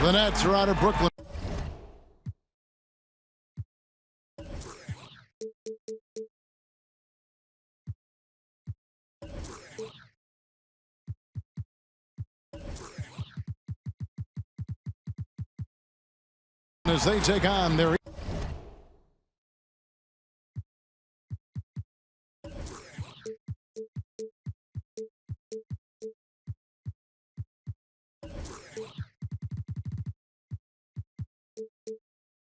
The Nets are out of Brooklyn. As they take on their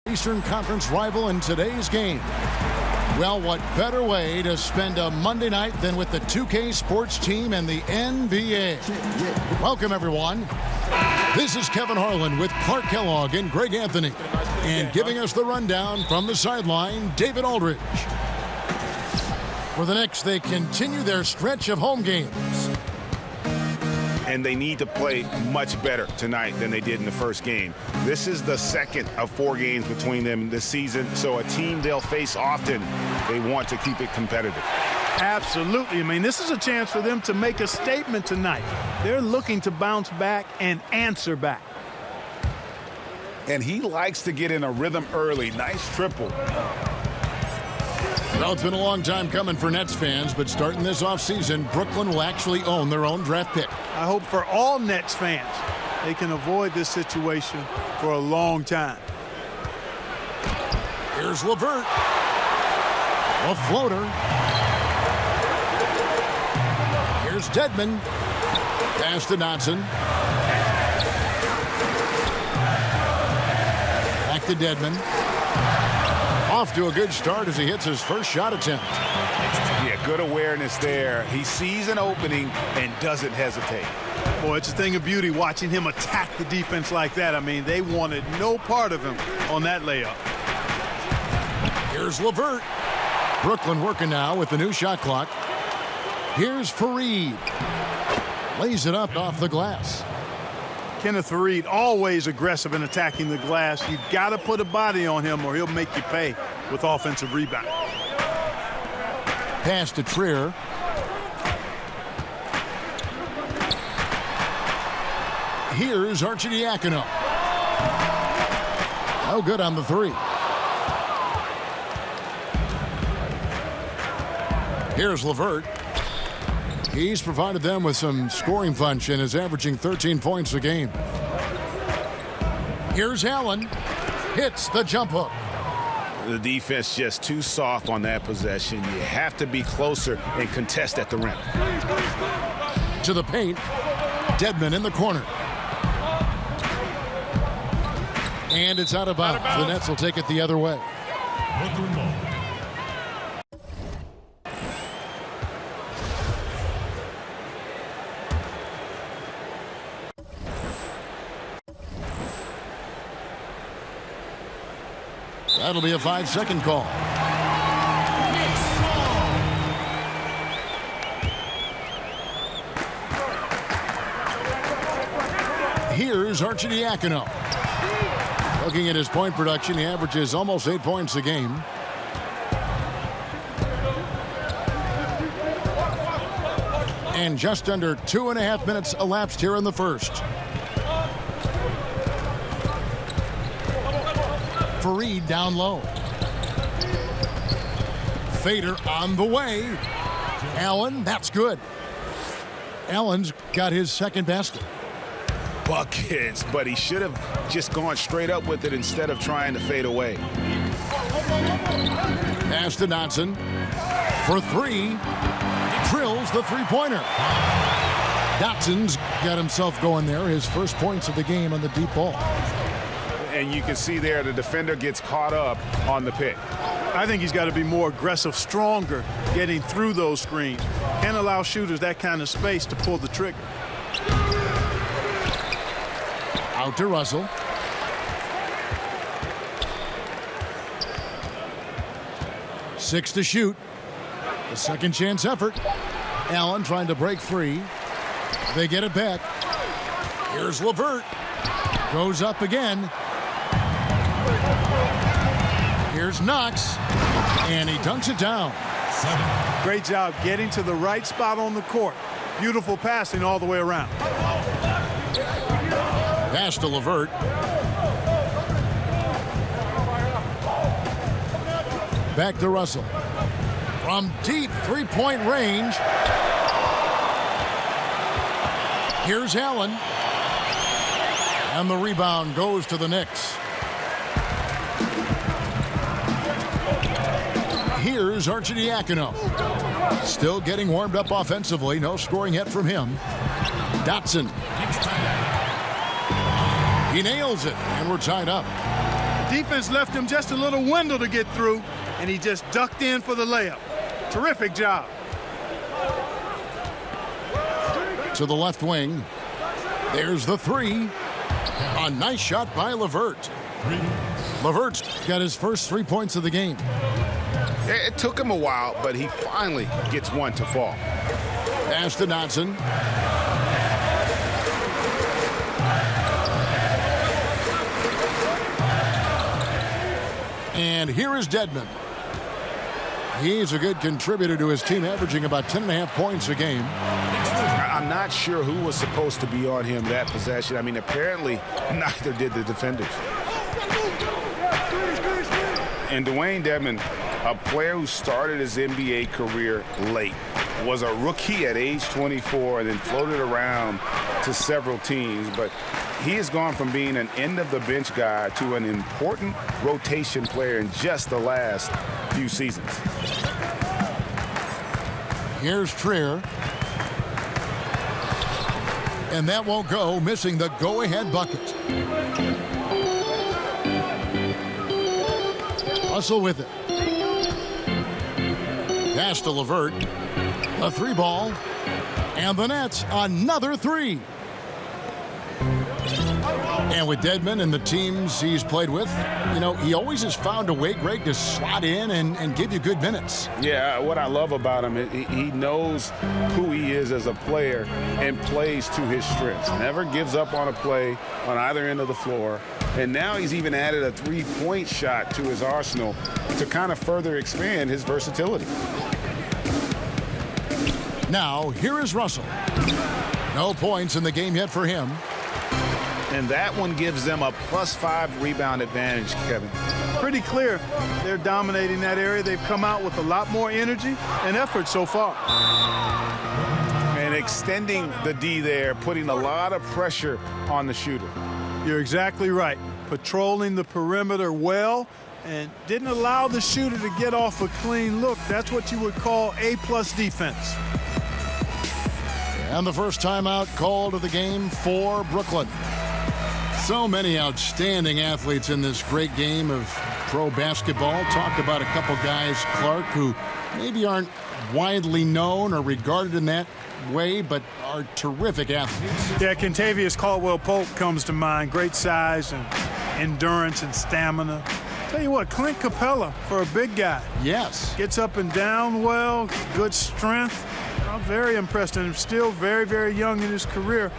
Eastern Conference rival in today's game. Well, what better way to spend a Monday night than with the 2K Sports team and the NBA? Welcome, everyone. This is Kevin Harlan with Clark Kellogg and Greg Anthony. And giving us the rundown from the sideline, David Aldridge. For the Knicks, they continue their stretch of home games. And they need to play much better tonight than they did in the first game. This is the second of 4 games between them this season, so a team they'll face often, they want to keep it competitive. Absolutely. I mean, this is a chance for them to make a statement tonight. They're looking to bounce back and answer back. And he likes to get in a rhythm early. Nice triple. Well, it's been a long time coming for Nets fans, but starting this offseason, Brooklyn will actually own their own draft pick. I hope for all Nets fans, they can avoid this situation for a long time. Here's LeVert. A floater. Here's Dedmon. Pass to Dotson. Back to Dedmon. Off to a good start as he hits his first shot attempt. Yeah, good awareness there. He sees an opening and doesn't hesitate. Boy, it's a thing of beauty watching him attack the defense like that. I mean, they wanted no part of him on that layup. Here's LeVert. Brooklyn working now with the new shot clock. Here's Fareed. Lays it up off the glass. Kenneth Fareed, always aggressive in attacking the glass. You've got to put a body on him or he'll make you pay with offensive rebound. Pass to Trier. Here's Arcidiacono. No good on the 3. Here's LeVert. He's provided them with some scoring punch and is averaging 13 points a game. Here's Allen. Hits the jump hook. The defense just too soft on that possession. You have to be closer and contest at the rim. To the paint. Dedmon in the corner. And it's out of bounds. The Nets will take it the other way. That'll be a 5-second call. Here's Arcidiacono. Looking at his point production, he averages almost 8 points a game. And just under 2.5 minutes elapsed here in the first. Fareed down low. Fader on the way. Allen, that's good. Allen's got his second basket. Buckets, but he should have just gone straight up with it instead of trying to fade away. Pass to Dotson. For 3. Drills the three-pointer. Dotson's got himself going there. His first points of the game on the deep ball. And you can see there the defender gets caught up on the pick. I think he's got to be more aggressive, stronger, getting through those screens. Can't allow shooters that kind of space to pull the trigger. Out to Russell. Six to shoot. The second chance effort. Allen trying to break free. They get it back. Here's LeVert. Goes up again. Here's Knox. And he dunks it down. 7. Great job getting to the right spot on the court. Beautiful passing all the way around. Pass to Levert. Back to Russell. From deep three-point range. Here's Allen. And the rebound goes to the Knicks. Here's Arcidiacono. Still getting warmed up offensively. No scoring yet from him. Dotson. He nails it, and we're tied up. Defense left him just a little window to get through, and he just ducked in for the layup. Terrific job. To the left wing. There's the three. A nice shot by Levert. Levert's got his first 3 points of the game. It took him a while, but he finally gets one to fall. Pass to Dotson. And here is Dedmon. He's a good contributor to his team, averaging about 10.5 points a game. I'm not sure who was supposed to be on him that possession. I mean, apparently neither did the defenders. And Dwayne Dedmon, a player who started his NBA career late, was a rookie at age 24 and then floated around to several teams. But he has gone from being an end-of-the-bench guy to an important rotation player in just the last few seasons. Here's Trier. And that won't go, missing the go-ahead bucket. Russell with it. Pass to Levert. A three ball. And the Nets, another three. And with Dedmon and the teams he's played with, you know, he always has found a way, Greg, to slot in and give you good minutes. Yeah, what I love about him, he knows who he is as a player and plays to his strengths. Never gives up on a play on either end of the floor. And now he's even added a three-point shot to his arsenal to kind of further expand his versatility. Now, here is Russell. No points in the game yet for him. And that one gives them a +5 rebound advantage, Kevin. Pretty clear they're dominating that area. They've come out with a lot more energy and effort so far. And extending the D there, putting a lot of pressure on the shooter. You're exactly right. Patrolling the perimeter well and didn't allow the shooter to get off a clean look. That's what you would call A+ defense. And the first timeout called of the game for Brooklyn. So many outstanding athletes in this great game of pro basketball. Talked about a couple guys, Clark, who maybe aren't widely known or regarded in that way, but are terrific athletes. Yeah, Kentavious Caldwell-Pope comes to mind. Great size and endurance and stamina. Tell you what, Clint Capella for a big guy. Yes. Gets up and down well, good strength. I'm very impressed, and still very, very young in his career.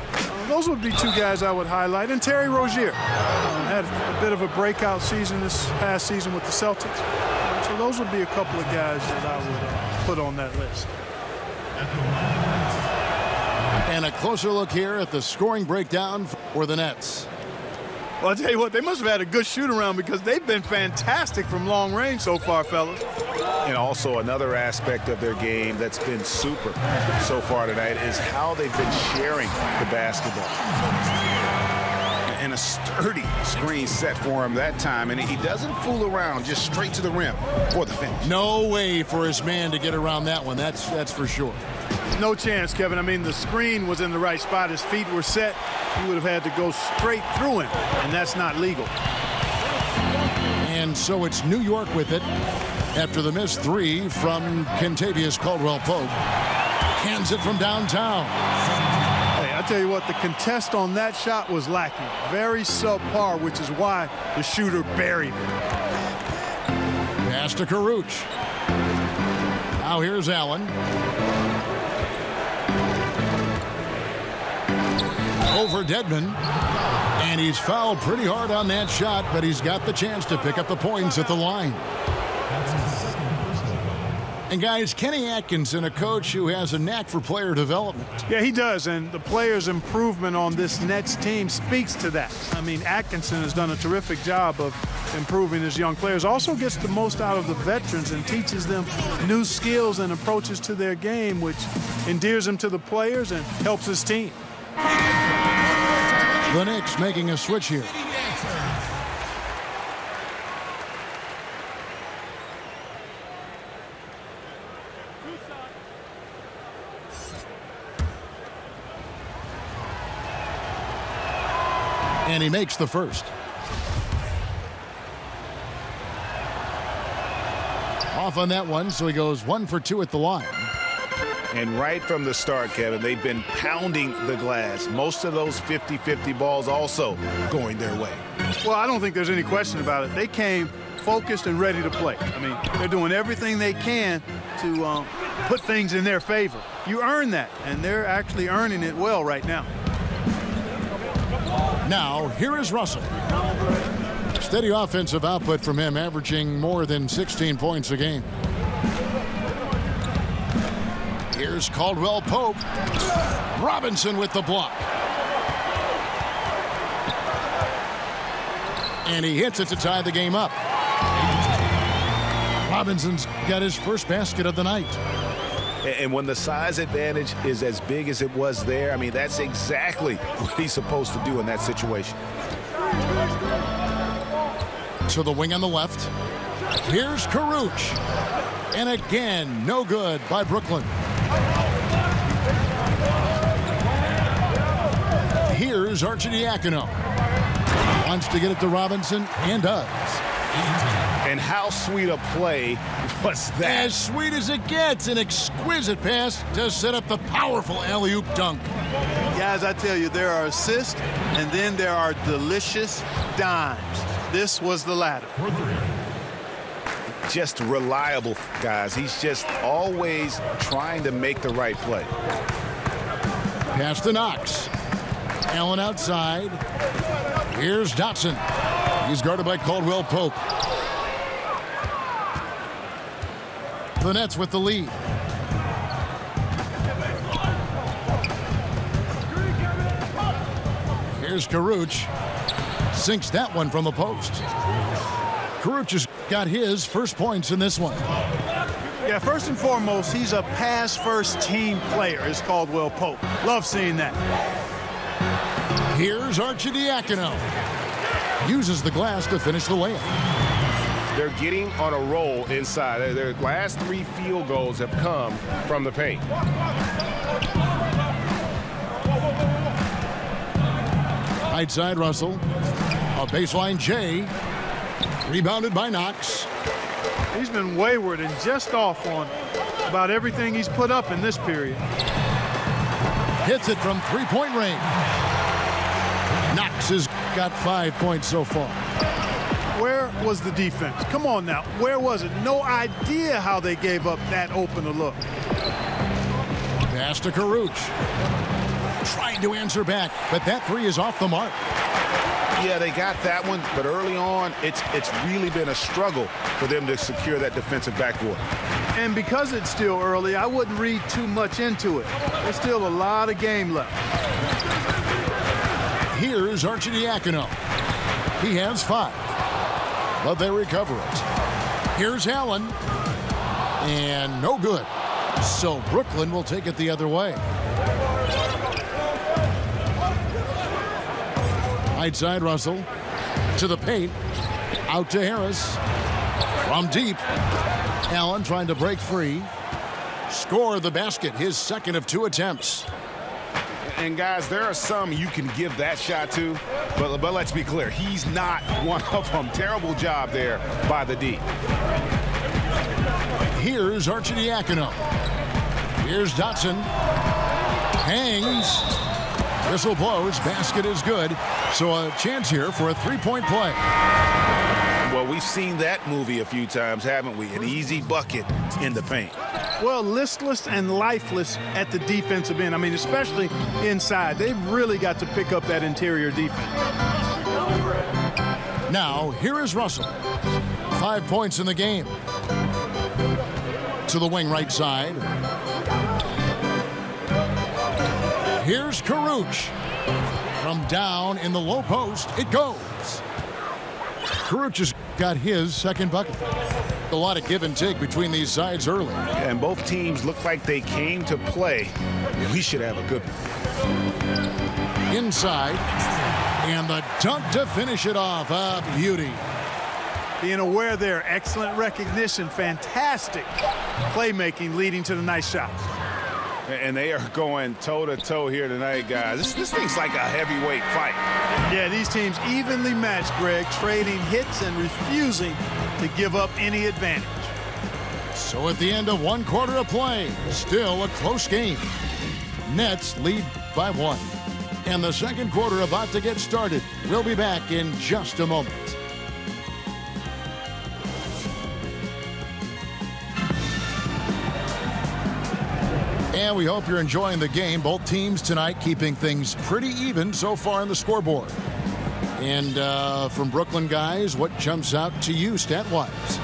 Those would be two guys I would highlight. And Terry Rozier had a bit of a breakout season this past season with the Celtics. So those would be a couple of guys that I would put on that list. And a closer look here at the scoring breakdown for the Nets. Well, I'll tell you what, they must have had a good shoot-around because they've been fantastic from long range so far, fellas. And also another aspect of their game that's been super so far tonight is how they've been sharing the basketball. And a sturdy screen set for him that time, and he doesn't fool around, just straight to the rim for the finish. No way for his man to get around that one, that's for sure. No chance, Kevin. I mean, the screen was in the right spot. His feet were set. He would have had to go straight through him, and that's not legal. And so it's New York with it after the missed three from Kentavious Caldwell-Pope. Hands it from downtown. Hey, I tell you what, the contest on that shot was lacking. Very subpar, which is why the shooter buried it. Pass to Karuch. Now here's Allen. Over Dedmon. And he's fouled pretty hard on that shot, but he's got the chance to pick up the points at the line. And guys, Kenny Atkinson, a coach who has a knack for player development. Yeah, he does, and the players' improvement on this Nets team speaks to that. I mean, Atkinson has done a terrific job of improving his young players. Also gets the most out of the veterans and teaches them new skills and approaches to their game, which endears him to the players and helps his team. The Knicks making a switch here. And he makes the first. Off on that one, so he goes 1 for 2 at the line. And right from the start, Kevin, they've been pounding the glass. Most of those 50-50 balls also going their way. Well, I don't think there's any question about it. They came focused and ready to play. I mean, they're doing everything they can to put things in their favor. You earn that, and they're actually earning it well right now. Now, here is Russell. Steady offensive output from him, averaging more than 16 points a game. Here's Caldwell Pope. Robinson with the block. And he hits it to tie the game up. Robinson's got his first basket of the night. And when the size advantage is as big as it was there, I mean, that's exactly what he's supposed to do in that situation. To the wing on the left. Here's Caruch. And again, no good by Brooklyn. Here's Arcidiacono. Wants to get it to Robinson and does. And how sweet a play was that? As sweet as it gets, an exquisite pass to set up the powerful alley-oop dunk. Guys, I tell you, there are assists, and then there are delicious dimes. This was the latter. Just reliable, guys. He's just always trying to make the right play. Pass to Knox. Allen outside. Here's Dotson. He's guarded by Caldwell Pope. The Nets with the lead. Here's Caruch. Sinks that one from the post. Caruch has got his first points in this one. Yeah, first and foremost, he's a pass-first team player, is Caldwell Pope. Love seeing that. Here's Arcidiacono. Uses the glass to finish the layup. They're getting on a roll inside. Their last 3 field goals have come from the paint. Right side, Russell. A baseline J. Rebounded by Knox. He's been wayward and just off on about everything he's put up in this period. Hits it from three-point range. Knox has got 5 points so far. Where was the defense? Come on now. Where was it? No idea how they gave up that open a look. Pass to Caruch. Trying to answer back, but that three is off the mark. Yeah, they got that one, but early on, it's really been a struggle for them to secure that defensive backboard. And because it's still early, I wouldn't read too much into it. There's still a lot of game left. Here's Arcidiacono. He has 5, but they recover it. Here's Allen, and no good. So Brooklyn will take it the other way. Right side, Russell. To the paint. Out to Harris. From deep. Allen trying to break free. Score the basket, his second of 2 attempts. And guys, there are some you can give that shot to, but let's be clear, he's not one of them. Terrible job there by the D. Here's Arcidiacono. Here's Dotson. Hangs. Whistle blows. Basket is good. So a chance here for a three-point play. Well, we've seen that movie a few times, haven't we? An easy bucket in the paint. Well, listless and lifeless at the defensive end. I mean, especially inside. They've really got to pick up that interior defense. Now, here is Russell. 5 points in the game. to the wing right side. Here's Karuch. From down in the low post, it goes. Karuch has got his second bucket. A lot of give and take between these sides early. Yeah, and both teams look like they came to play. We should have a good one. Inside. And the dunk to finish it off. A beauty. Being aware there, excellent recognition, fantastic playmaking leading to the nice shots. And they are going toe-to-toe here tonight, guys. This thing's like a heavyweight fight. Yeah, these teams evenly matched, Greg, trading hits and refusing to give up any advantage. So at the end of one quarter of play, still a close game. Nets lead by 1. And the second quarter about to get started. We'll be back in just a moment. And we hope you're enjoying the game. Both teams tonight keeping things pretty even so far on the scoreboard. And from Brooklyn, guys, what jumps out to you stat-wise?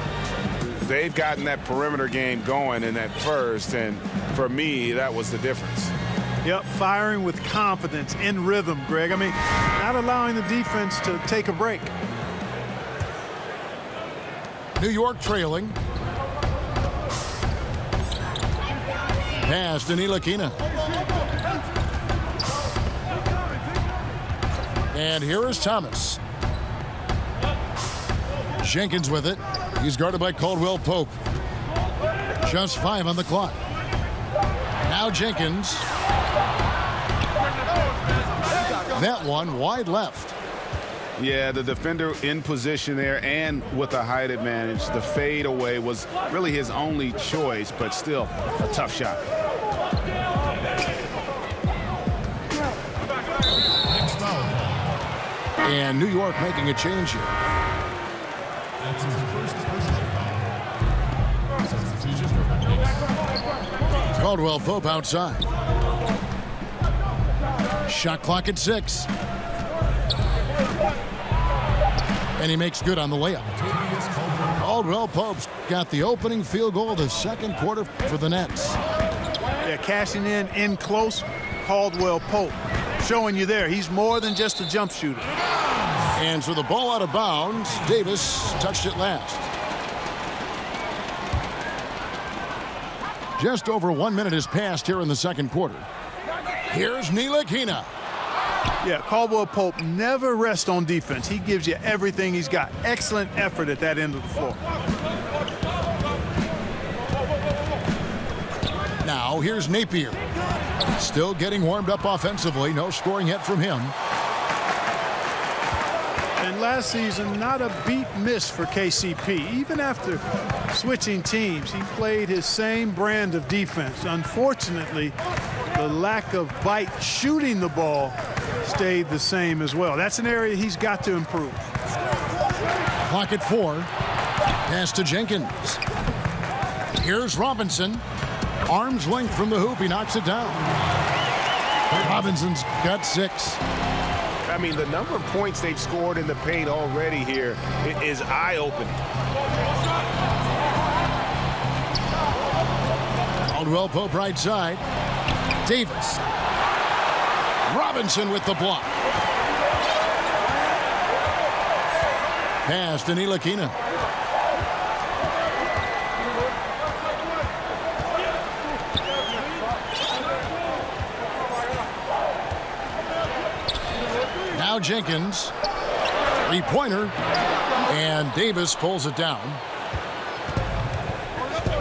They've gotten that perimeter game going in that first, and for me, that was the difference. Yep, firing with confidence, in rhythm, Greg. I mean, not allowing the defense to take a break. New York trailing. Pass to Ntilikina. And here is Thomas. Jenkins with it. He's guarded by Caldwell Pope. Just 5 on the clock. Now Jenkins. That one wide left. Yeah, the defender in position there and with a height advantage. The fade away was really his only choice, but still a tough shot. And New York making a change here. Caldwell Pope outside. Shot clock at 6. And he makes good on the layup. Caldwell Pope's got the opening field goal of the second quarter for the Nets. Yeah, cashing in close. Caldwell Pope showing you there. He's more than just a jump shooter. And so the ball out of bounds. Davis touched it last. Just over 1 minute has passed here in the second quarter. Here's Ntilikina. Yeah, Caldwell Pope never rests on defense. He gives you everything he's got. Excellent effort at that end of the floor. Now here's Napier. Still getting warmed up offensively. No scoring yet from him. And last season, not a beat missed for KCP. Even after switching teams, he played his same brand of defense. Unfortunately, the lack of bite shooting the ball stayed the same as well. That's an area he's got to improve. Clock at 4. Pass to Jenkins. Here's Robinson. Arm's length from the hoop. He knocks it down. Robinson's got 6. I mean, the number of points they've scored in the paint already here is eye-opening. Caldwell Pope right side. Davis. Robinson with the block. Pass to Ntilikina. Now Jenkins. Three-pointer. And Davis pulls it down.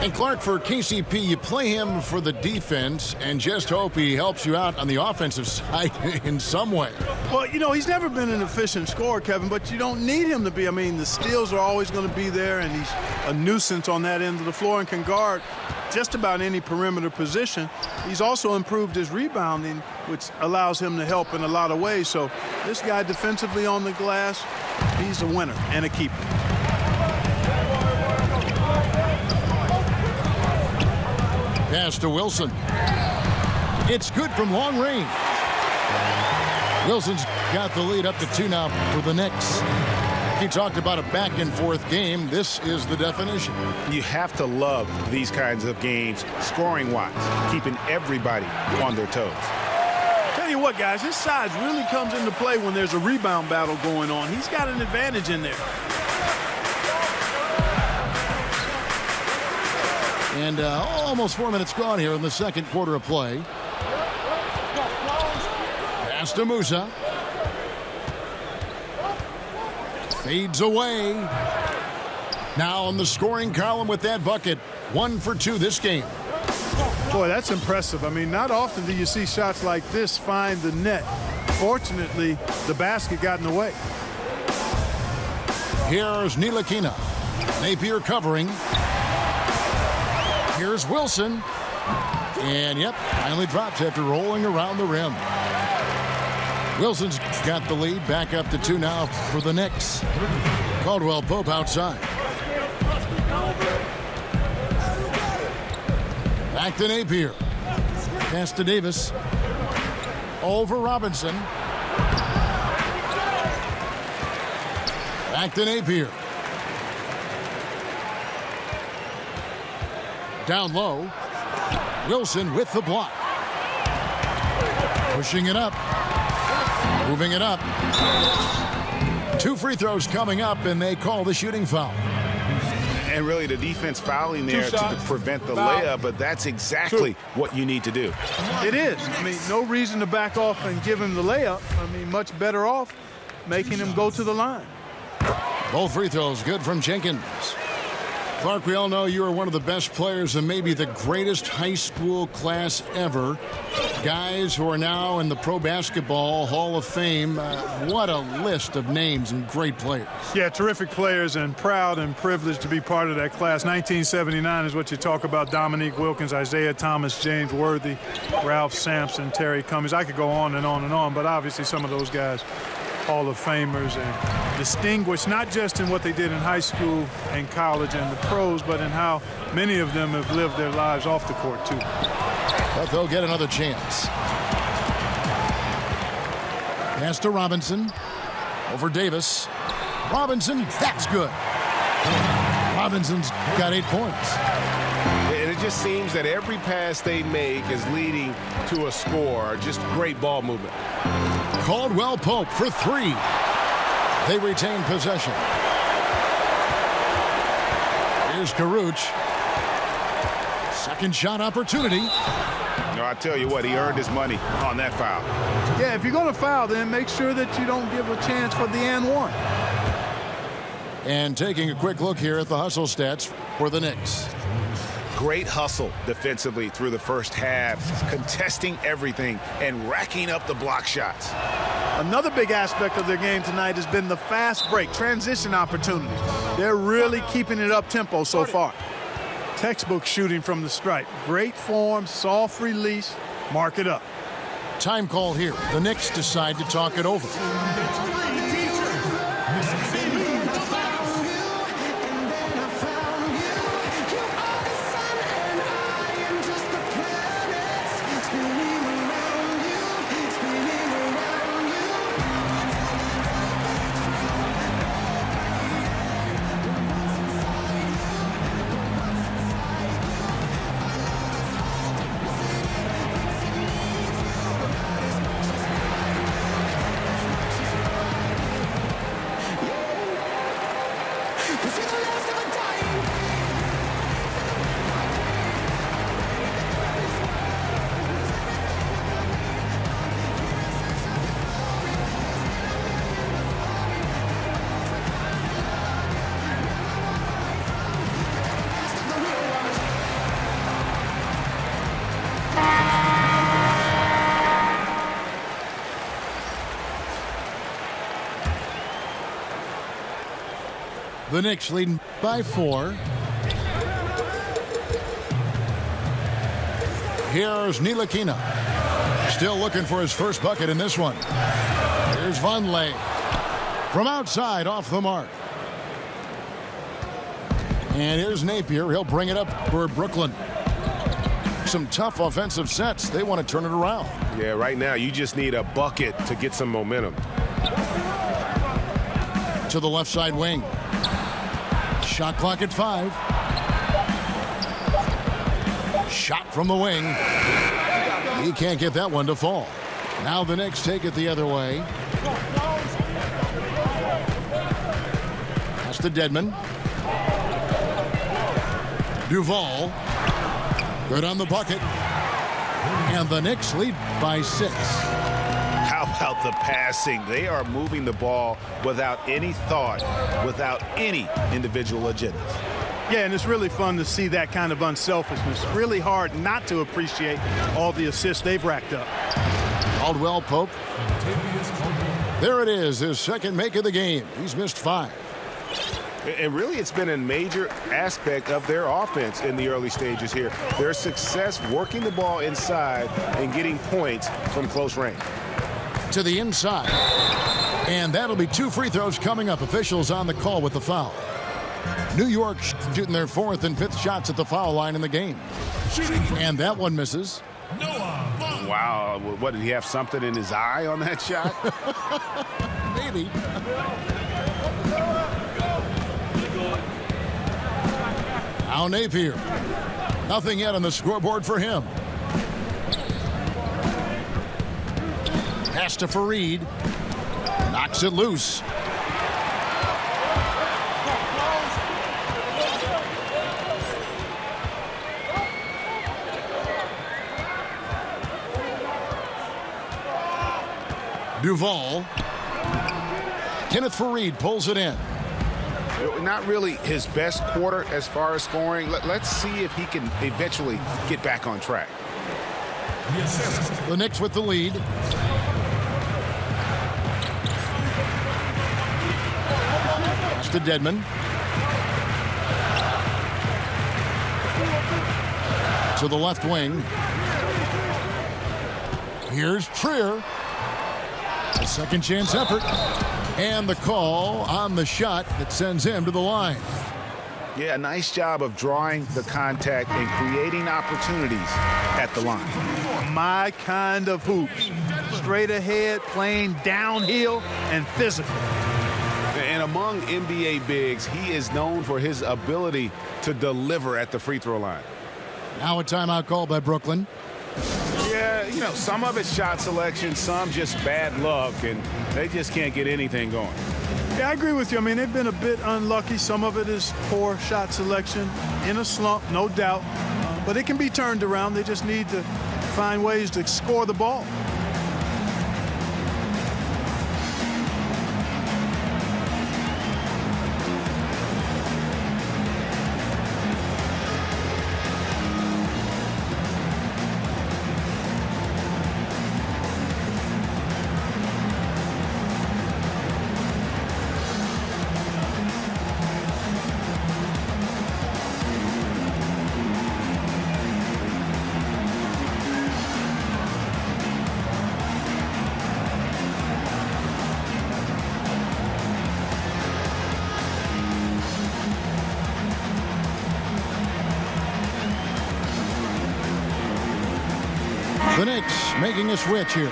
And Clark, for KCP, you play him for the defense and just hope he helps you out on the offensive side in some way. Well, you know, he's never been an efficient scorer, Kevin, but you don't need him to be. I mean, the steals are always going to be there, and he's a nuisance on that end of the floor and can guard just about any perimeter position. He's also improved his rebounding, which allows him to help in a lot of ways. So this guy defensively on the glass, he's a winner and a keeper. Pass to Wilson. It's good from long range. Wilson's got the lead up to 2 now for the Knicks. He talked about a back-and-forth game. This is the definition. You have to love these kinds of games, scoring-wise, keeping everybody on their toes. Tell you what, guys, his size really comes into play when there's a rebound battle going on. He's got an advantage in there. And almost 4 minutes gone here in the second quarter of play. Pass to Musa. Fades away. Now on the scoring column with that bucket. 1 for 2 this game. Boy, that's impressive. I mean, not often do you see shots like this find the net. Fortunately, the basket got in the way. Here's Ntilikina. Napier covering. Here's Wilson. And, yep, finally drops after rolling around the rim. Wilson's got the lead. Back up to 2 now for the Knicks. Caldwell Pope outside. Back to Napier. Pass to Davis. Over Robinson. Back to Napier. Down low. Wilson with the block. Pushing it up. Moving it up. 2 free throws coming up, and they call the shooting foul. And really the defense fouling there to prevent the layup, but that's exactly what you need to do. It is. I mean, no reason to back off and give him the layup. I mean, much better off making him go to the line. Both free throws good from Jenkins. Clark, we all know you are one of the best players and maybe the greatest high school class ever. Guys who are now in the Pro Basketball Hall of Fame. What a list of names and great players. Yeah, terrific players, and proud and privileged to be part of that class. 1979 is what you talk about. Dominique Wilkins, Isaiah Thomas, James Worthy, Ralph Sampson, Terry Cummings. I could go on and on and on, but obviously some of those guys, Hall of Famers, and distinguished not just in what they did in high school and college and the pros, but in how many of them have lived their lives off the court, too. But they'll get another chance. Pass to Robinson. Over Davis. Robinson, that's good. Robinson's got 8 points. And it just seems that every pass they make is leading to a score. Just great ball movement. Caldwell Pope for 3. They retain possession. Here's Karuch. Second shot opportunity. No, I tell you what, he earned his money on that foul. Yeah, if you're going to foul, then make sure that you don't give a chance for the and one. And taking a quick look here at the hustle stats for the Knicks. Great hustle defensively through the first half, contesting everything and racking up the block shots. Another big aspect of their game tonight has been the fast break, transition opportunities. They're really keeping it up tempo so far. Textbook shooting from the stripe. Great form, soft release, mark it up. Time call here. The Knicks decide to talk it over. The Knicks leading by 4. Here's Ntilikina. Still looking for his first bucket in this one. Here's Vonleh. From outside, off the mark. And here's Napier. He'll bring it up for Brooklyn. Some tough offensive sets. They want to turn it around. Yeah, right now you just need a bucket to get some momentum. to the left side wing. Shot clock at 5. Shot from the wing. He can't get that one to fall. Now the Knicks take it the other way. Pass to Dedmon. Duval. Good on the bucket. And the Knicks lead by 6. How about the passing? They are moving the ball without any thought, without any individual agendas. Yeah, and it's really fun to see that kind of unselfishness. Really hard not to appreciate all the assists they've racked up. Caldwell Pope. There it is, his second make of the game. He's missed 5. And really, it's been a major aspect of their offense in the early stages here. Their success working the ball inside and getting points from close range. To the inside. And that'll be 2 free throws coming up. Officials on the call with the foul. New York shooting their 4th and 5th shots at the foul line in the game. And that one misses. Wow, what, did he have something in his eye on that shot? Maybe. Al Napier. Nothing yet on the scoreboard for him. Pass to Fareed. Knocks it loose. Duval. Kenneth Fareed pulls it in. Not really his best quarter as far as scoring. Let's see if he can eventually get back on track. The Knicks with the lead. Pass to Dedmon. To the left wing. Here's Trier. A second chance effort. And the call on the shot that sends him to the line. Yeah, a nice job of drawing the contact and creating opportunities at the line. My kind of hoops. Straight ahead, playing downhill, and physical. And among NBA bigs, he is known for his ability to deliver at the free throw line. Now a timeout call by Brooklyn. Yeah, you know, some of it's shot selection, some just bad luck, and they just can't get anything going. Yeah, I agree with you. I mean, they've been a bit unlucky. Some of it is poor shot selection, in a slump, no doubt. But it can be turned around. They just need to find ways to score the ball. The Knicks making a switch here.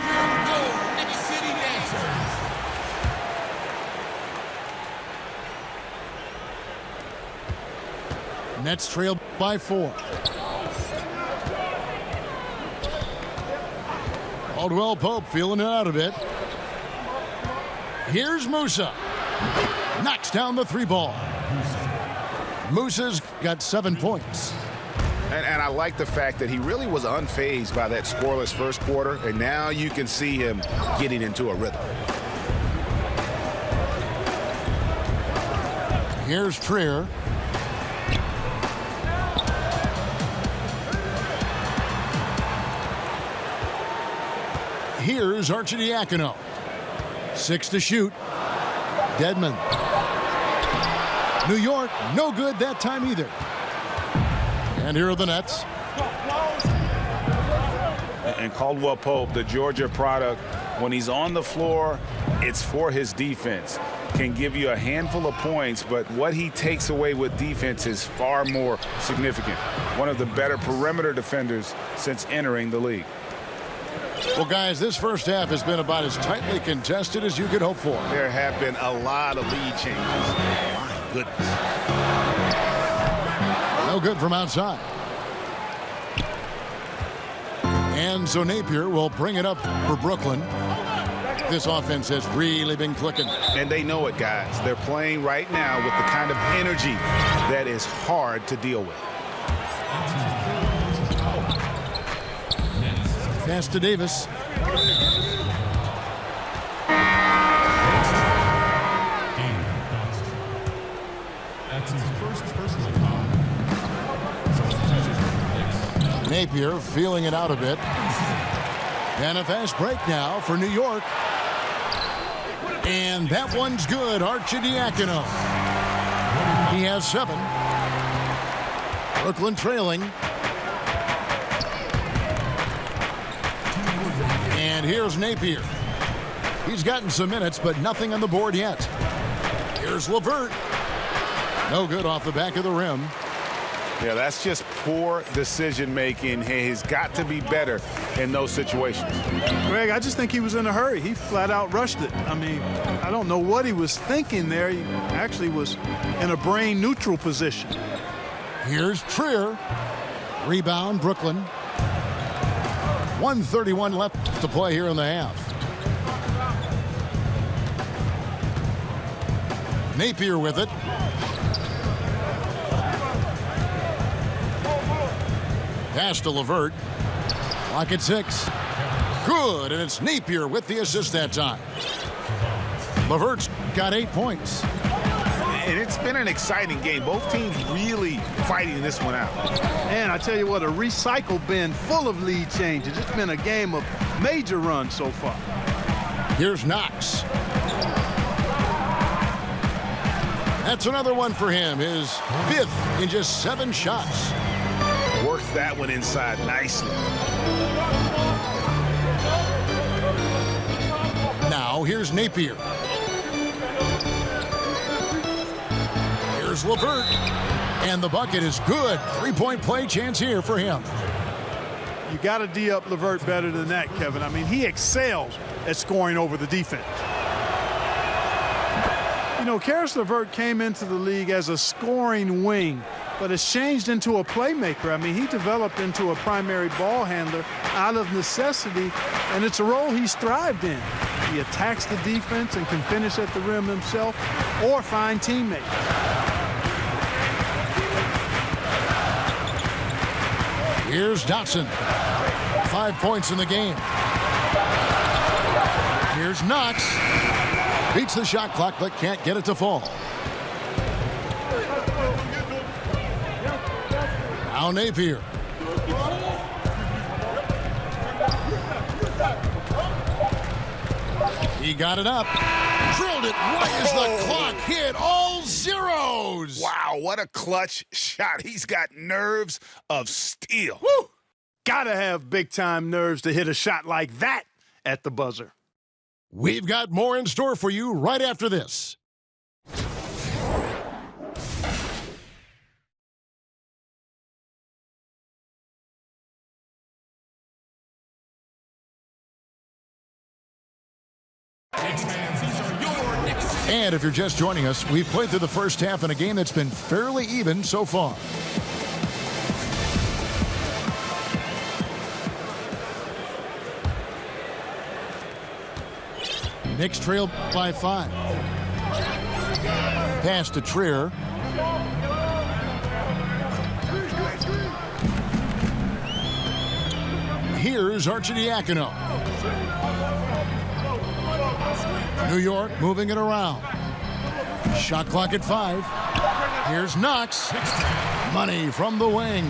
Nets trail by 4. Caldwell Pope feeling it out a bit. Here's Musa. Knocks down the 3 ball. Musa's got 7 points. And I like the fact that he really was unfazed by that scoreless first quarter, and now you can see him getting into a rhythm. Here's Trier. Here's Arcidiacono. 6 to shoot. Dedmon. New York, no good that time either. And here are the Nets. And Caldwell Pope, the Georgia product, when he's on the floor, it's for his defense. Can give you a handful of points, but what he takes away with defense is far more significant. One of the better perimeter defenders since entering the league. Well, guys, this first half has been about as tightly contested as you could hope for. There have been a lot of lead changes. My goodness. No good from outside. And so Napier will bring it up for Brooklyn. This offense has really been clicking. And they know it, guys. They're playing right now with the kind of energy that is hard to deal with. Pass to Davis. That's his first personal foul. Napier feeling it out a bit. And a fast break now for New York. And that one's good. Arcidiacono. He has 7. Brooklyn trailing. And here's Napier. He's gotten some minutes, but nothing on the board yet. Here's LeVert. No good off the back of the rim. Yeah, that's just poor decision-making. He's got to be better in those situations. Greg, I just think he was in a hurry. He flat out rushed it. I mean, I don't know what he was thinking there. He actually was in a brain neutral position. Here's Trier. Rebound, Brooklyn. 1:31 left to play here in the half. Napier with it. Pass to LeVert. Clock at 6. Good, and it's Napier with the assist that time. LeVert's got 8 points. And it's been an exciting game. Both teams really fighting this one out. And I tell you what, a recycle bin full of lead changes. It's been a game of major runs so far. Here's Knox. That's another one for him. His 5th in just 7 shots. Worked that one inside nicely. Now here's Napier. Here's LeVert. And the bucket is good. 3-point play chance here for him. You got to D up LeVert better than that, Kevin. I mean, he excels at scoring over the defense. You know, Karis LeVert came into the league as a scoring wing, but has changed into a playmaker. I mean, he developed into a primary ball handler out of necessity, and it's a role he's thrived in. He attacks the defense and can finish at the rim himself or find teammates. Here's Dotson. 5 points in the game. Here's Knox. Beats the shot clock, but can't get it to fall. Now Napier. He got it up. Drilled it right as the clock hit all zeros. Wow, what a clutch shot. He's got nerves of steel. Woo! Gotta have big-time nerves to hit a shot like that at the buzzer. We've got more in store for you right after this. And if you're just joining us, we've played through the first half in a game that's been fairly even so far. Knicks trail by 5. Pass to Trier. Here's Arcidiacono. New York moving it around. Shot clock at 5. Here's Knox. Money from the wing.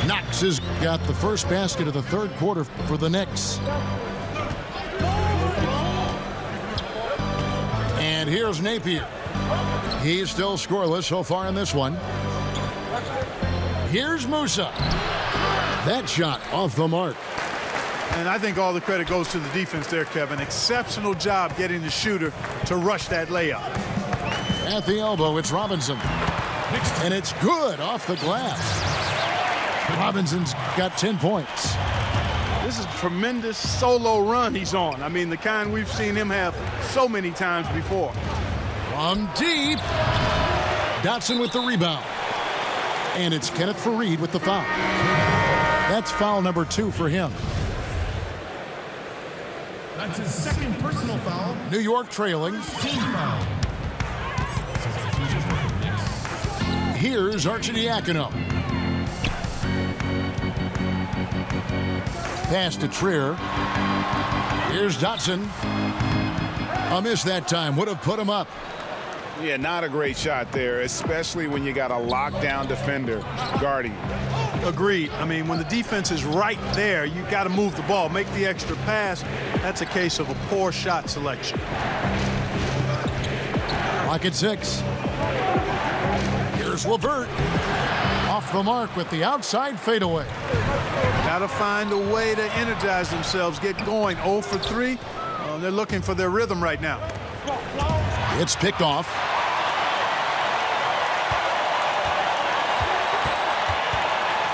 Knox has got the first basket of the third quarter for the Knicks. And here's Napier. He's still scoreless so far in this one. Here's Musa. That shot off the mark. And I think all the credit goes to the defense there, Kevin. Exceptional job getting the shooter to rush that layup. At the elbow, it's Robinson. And it's good off the glass. Robinson's got 10 points. This is a tremendous solo run he's on. I mean, the kind we've seen him have so many times before. From deep. Dotson with the rebound. And it's Kenneth Faried with the foul. That's foul number 2 for him. That's his second personal foul. New York trailing. Team foul. Here's Arcidiacono. Pass to Trier. Here's Dotson. A miss that time. Would have put him up. Yeah, not a great shot there, especially when you got a lockdown defender guarding. Agreed. I mean, when the defense is right there, you got to move the ball, make the extra pass. That's a case of a poor shot selection. Clock at 6. Here's LeVert. Off the mark with the outside fadeaway. Got to find a way to energize themselves, get going. 0 for 3. They're looking for their rhythm right now. It's picked off.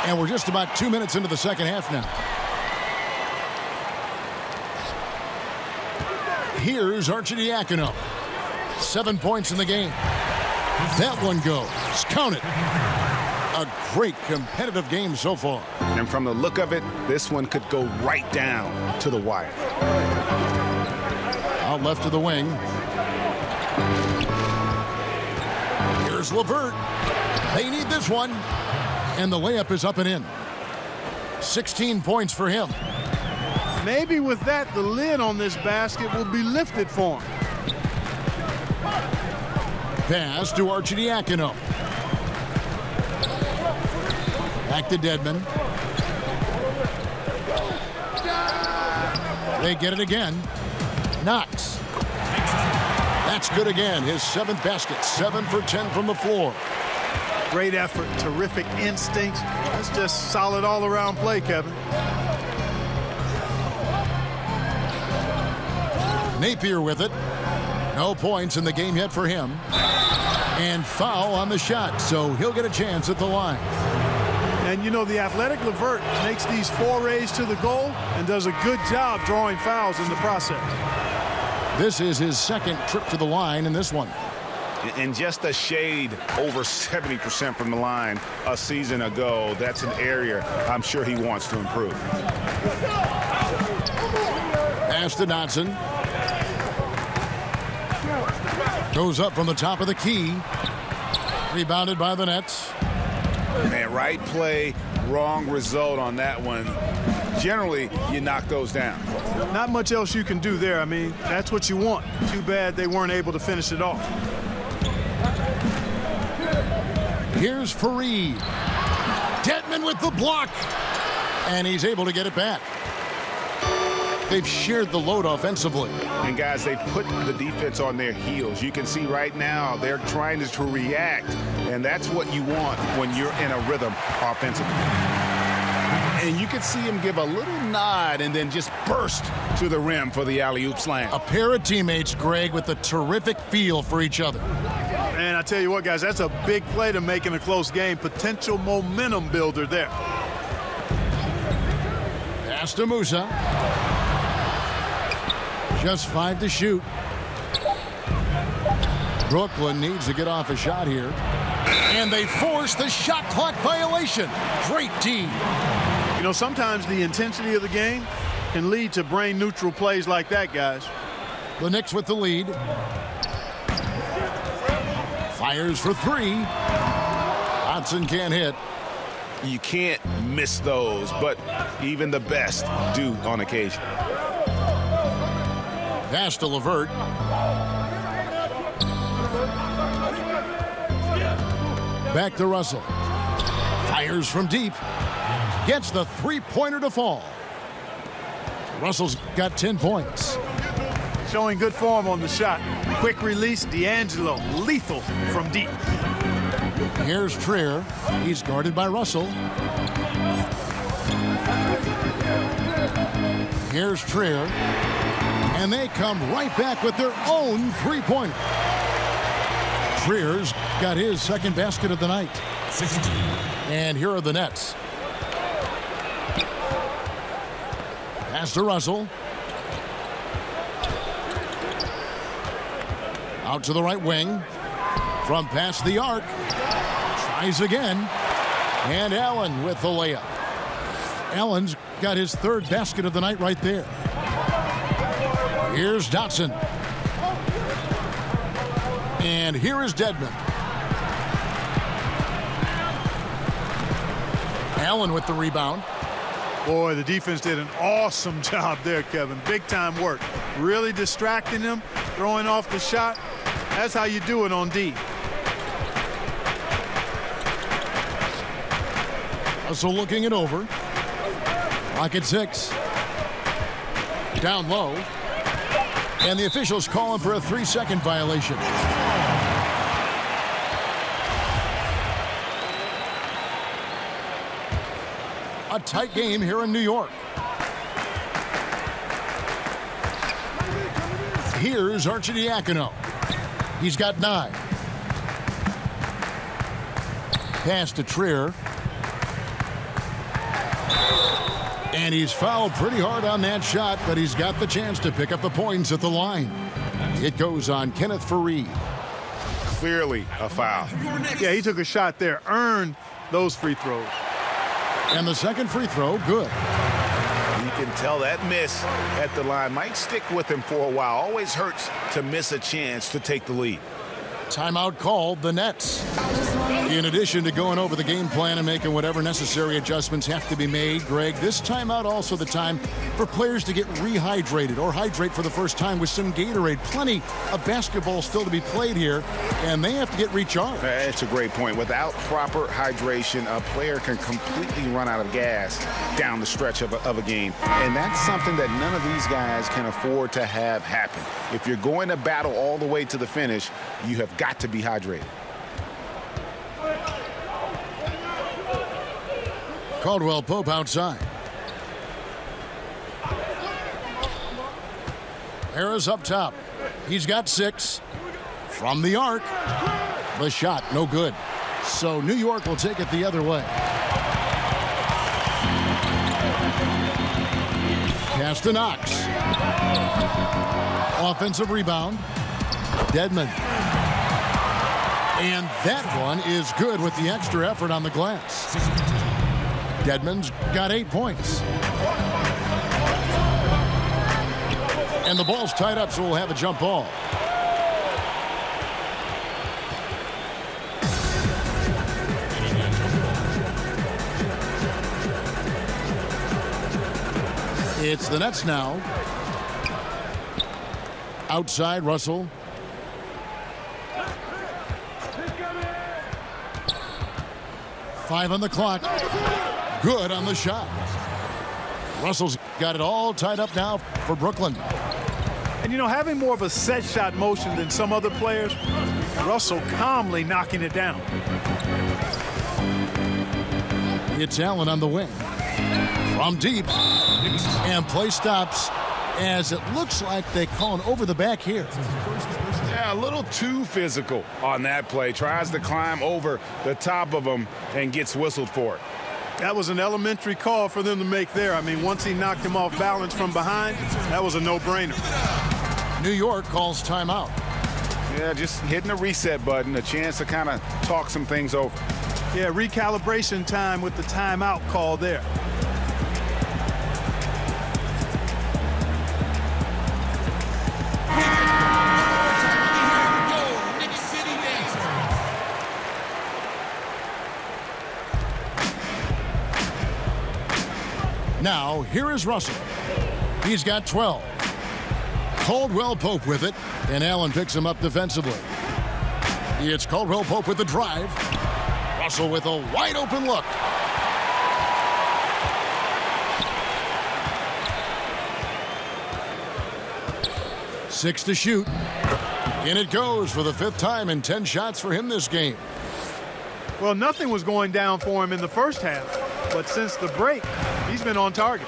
And we're just about 2 minutes into the second half now. Here's Arcidiacono. 7 points in the game. That one goes. Count it. A great competitive game so far. And from the look of it, this one could go right down to the wire. Out left to the wing. Here's LeVert. They need this one. And the layup is up and in. 16 points for him. Maybe with that, the lid on this basket will be lifted for him. Pass to Arcidiacono. Back to Dedmon. They get it again. Knox. That's good again. His 7th basket. 7 for 10 from the floor. Great effort, terrific instincts. That's just solid all-around play, Kevin. Napier with it. No points in the game yet for him. And foul on the shot, so he'll get a chance at the line. And you know, the athletic LeVert makes these forays to the goal and does a good job drawing fouls in the process. This is his 2nd trip to the line in this one. And just a shade over 70% from the line a season ago. That's an area I'm sure he wants to improve. Pass to Dotson. Goes up from the top of the key. Rebounded by the Nets. Man, right play, wrong result on that one. Generally, you knock those down. Not much else you can do there. I mean, that's what you want. Too bad they weren't able to finish it off. Here's Faried. Dedmon with the block. And he's able to get it back. They've shared the load offensively. And guys, they've put the defense on their heels. You can see right now they're trying to react. And that's what you want when you're in a rhythm offensively. And you can see him give a little nod and then just burst to the rim for the alley-oop slam. A pair of teammates, Greg, with a terrific feel for each other. And I tell you what, guys, that's a big play to make in a close game. Potential momentum builder there. Pass to Musa. Just 5 to shoot. Brooklyn needs to get off a shot here. And they force the shot clock violation. Great team. You know, sometimes the intensity of the game can lead to brain-neutral plays like that, guys. The Knicks with the lead. Fires for 3. Dotson can't hit. You can't miss those, but even the best do on occasion. Pass to LeVert. Back to Russell. Fires from deep. Gets the 3-pointer to fall. Russell's got 10 points. Showing good form on the shot. Quick release, D'Angelo, lethal from deep. Here's Trier. He's guarded by Russell. Here's Trier. And they come right back with their own 3-pointer. Trier's got his 2nd basket of the night. 16. And here are the Nets. Pass to Russell. Out to the right wing. From past the arc. Tries again. And Allen with the layup. Allen's got his third basket of the night right there. Here's Dotson. And here is Dedmon. Allen with the rebound. Boy, the defense did an awesome job there, Kevin. Big time work. Really distracting them, throwing off the shot. That's how you do it on D. Russell looking it over. Clock at 6. Down low. And the officials calling for a 3-second violation. A tight game here in New York. Here's Arcidiacono. He's got 9. Pass to Trier. And he's fouled pretty hard on that shot, but he's got the chance to pick up the points at the line. It goes on Kenneth Fareed. Clearly a foul. Yeah, he took a shot there, earned those free throws. And the second free throw, good. You can tell that miss at the line might stick with him for a while. Always hurts to miss a chance to take the lead. Timeout called, the Nets. In addition to going over the game plan and making whatever necessary adjustments have to be made, Greg, this timeout also the time for players to get rehydrated or hydrate for the first time with some Gatorade. Plenty of basketball still to be played here, and they have to get recharged. That's a great point. Without proper hydration, a player can completely run out of gas down the stretch of a game. And that's something that none of these guys can afford to have happen. If you're going to battle all the way to the finish, you have got to be hydrated. Caldwell Pope outside. Harris up top. He's got 6. From the arc. The shot, no good. So New York will take it the other way. Pass to Knox. Offensive rebound. Dedmon. And that one is good with the extra effort on the glass. Dedmon's got 8 points. And the ball's tied up, so we'll have a jump ball. It's the Nets now. Outside, Russell. Five on the clock. Good on the shot. Russell's got it all tied up now for Brooklyn. And, you know, having more of a set shot motion than some other players, Russell calmly knocking it down. It's Allen on the wing. From deep. And play stops as it looks like they call an over the back here. Yeah, a little too physical on that play. Tries to climb over the top of him and gets whistled for it. That was an elementary call for them to make there. I mean, once he knocked him off balance from behind, that was a no-brainer. New York calls timeout. Yeah, just hitting the reset button, a chance to kind of talk some things over. Yeah, recalibration time with the timeout call there. Now, here is Russell. He's got 12. Caldwell Pope with it, and Allen picks him up defensively. It's Caldwell Pope with the drive. Russell with a wide open look. Six to shoot. In it goes for the 5th time and 10 shots for him this game. Well, nothing was going down for him in the first half, but since the break, he's been on target.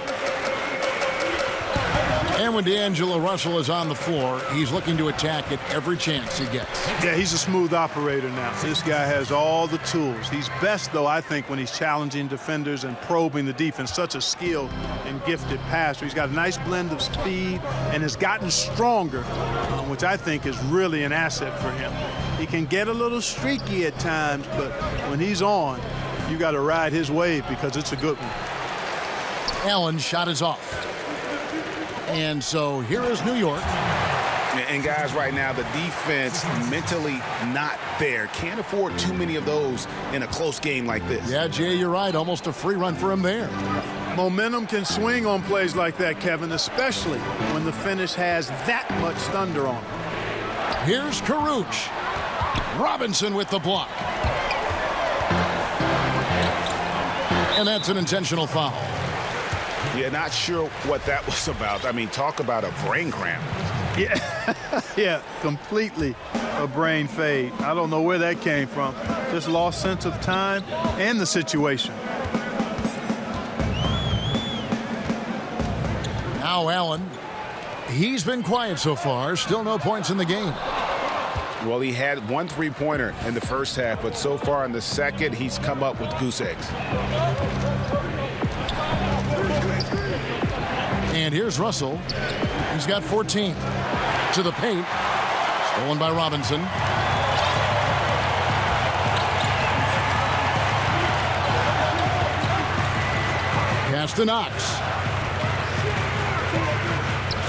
And when D'Angelo Russell is on the floor, he's looking to attack at every chance he gets. Yeah, he's a smooth operator now. This guy has all the tools. He's best, though, I think, when he's challenging defenders and probing the defense. Such a skilled and gifted passer. He's got a nice blend of speed and has gotten stronger, which I think is really an asset for him. He can get a little streaky at times, but when he's on, you got to ride his wave because it's a good one. Allen's shot is off. And so here is New York. And guys, right now, the defense mentally not there. Can't afford too many of those in a close game like this. Yeah, Jay, you're right. Almost a free run for him there. Momentum can swing on plays like that, Kevin, especially when the finish has that much thunder on it. Here's Caruch. Robinson with the block. And that's an intentional foul. Yeah, not sure what that was about. I mean, talk about a brain cramp. Yeah, yeah, completely a brain fade. I don't know where that came from. Just lost sense of time and the situation. Now Allen. He's been quiet so far. Still no points in the game. Well, he had one three-pointer in the first half, but so far in the second, he's come up with goose eggs. And here's Russell. He's got 14. To the paint. Stolen by Robinson. Pass to Knox.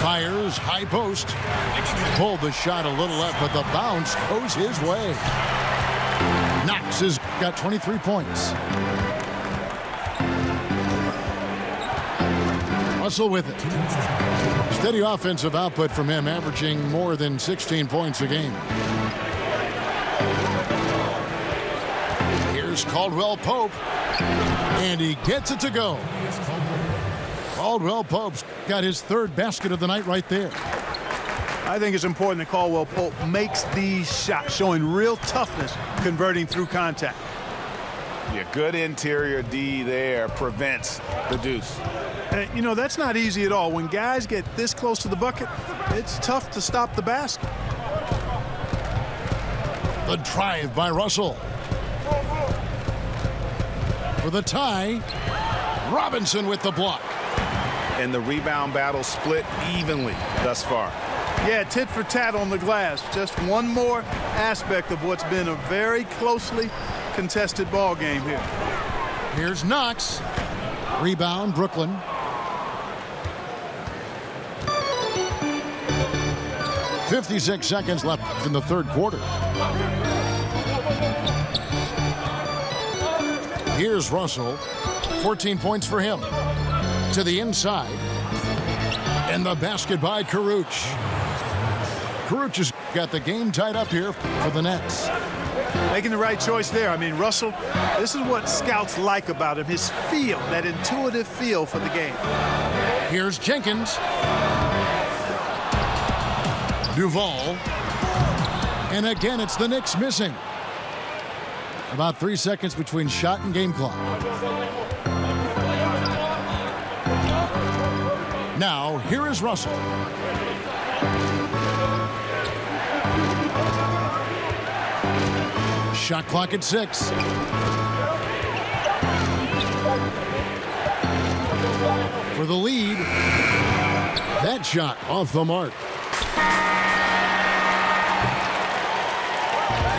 Fires, high post. Pulled the shot a little left, but the bounce goes his way. Knox has got 23 points. Russell with it. Steady offensive output from him, averaging more than 16 points a game. Here's Caldwell Pope, and he gets it to go. Caldwell Pope's got his third basket of the night right there. I think it's important that Caldwell Pope makes these shots, showing real toughness, converting through contact. Yeah, good interior D there prevents the deuce. You know, that's not easy at all. When guys get this close to the bucket, it's tough to stop the basket. The drive by Russell. For the tie, Robinson with the block. And the rebound battle split evenly thus far. Yeah, tit for tat on the glass. Just one more aspect of what's been a very closely contested ball game here. Here's Knox. Rebound, Brooklyn. .56 seconds left in the third quarter. Here's Russell. 14 points for him. To the inside. And the basket by Caruch. Caruch has got the game tied up here for the Nets. Making the right choice there. I mean, Russell, this is what scouts like about him. His feel, that intuitive feel for the game. Here's Jenkins. Duval. And again, it's the Knicks missing. About 3 seconds between shot and game clock. Now, here is Russell. Shot clock at 6. For the lead. That shot off the mark.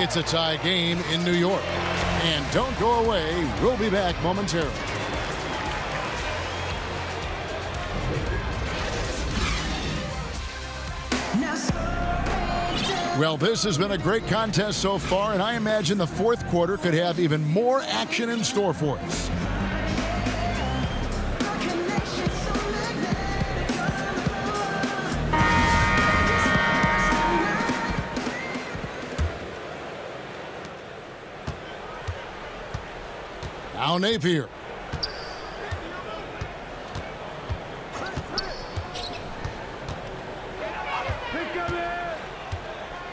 It's a tie game in New York. And don't go away. We'll be back momentarily. Well, this has been a great contest so far, and I imagine the fourth quarter could have even more action in store for us. Now Napier.